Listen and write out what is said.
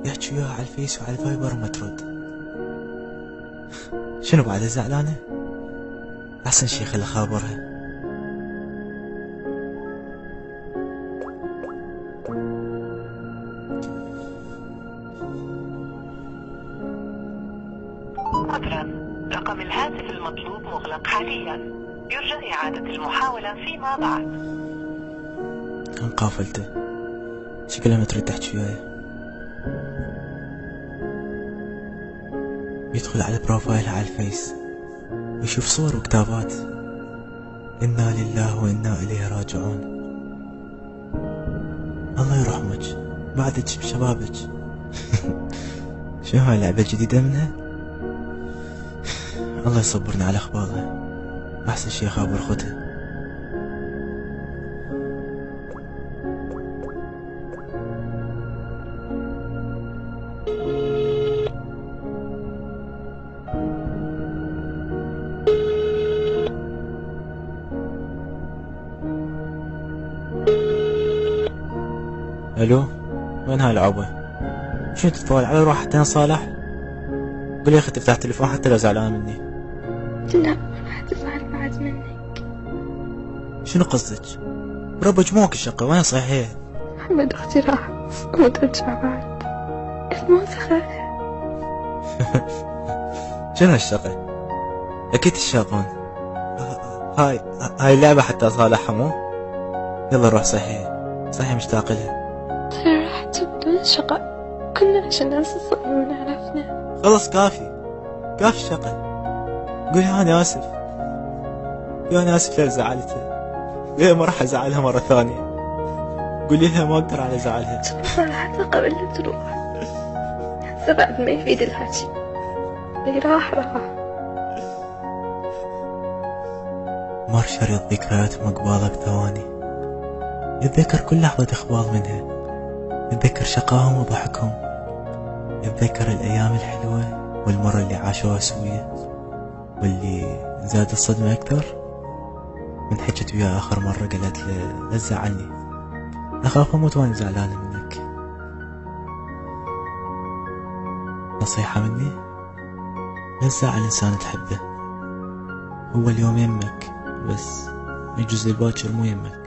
يحكي وياها على الفيس وعلى الفايبر وما ترد. شنو بعد زعلانة؟ أحسن شي خلي خابرها. عذرا، رقم الهاتف المطلوب مغلق حاليا، يرجى إعادة المحاولة فيما بعد. كان قافلته، شكلها ما تريد تحكي وياي. يدخل على بروفايلها على الفيس ويشوف صور وكتابات إنا لله وإنا إليه راجعون. الله يرحمك بعدك بشبابك. شو هاي لعبة جديدة منها؟ الله يصبرنا على أخبارها. أحسن شي خابر خوتها. الو، وين هاي العبة؟ شنو تتفاعل على روحك صالح؟ قول يا اخي تفتح تليفون حتى لو زعلان مني. لا ما راح تزعل بعد منك. شنو قصدك؟ ربك موك الشقة وين صحيح؟ محمد اختي راح وترجع بعد الموسخة. شنو الشقة؟ اكيد الشاقون. هاي اللعبة حتى صالحها مو؟ يلا روح صحي مشتاق لها. راح تبدون شقة كنا عشان ناس الصغيرون عرفنا. خلص كافي الشقة. قولي أنا آسف، أنا آسف لو زعلتها، قولي ما راح أزعلها مرة ثانية، قولي لها ما أقدر على زعلها. صراحة قبل لا تروح هسه بعد ما يفيد الحكي، اللي راح مر شريط ذكريات مقبالة بثواني، يتذكر كل لحظة إخبار منها، يتذكر شقاهم وضحكهم، يتذكر الأيام الحلوة والمرة اللي عاشوها سوية، واللي زاد الصدمة أكثر من حكت وياه آخر مرة قالت له لا تزعلني، أخاف أموت وأنا زعلانة منك. نصيحة مني، لا تزعل إنسان تحبه، هو اليوم يمك بس يجوز الباكر مو يمك.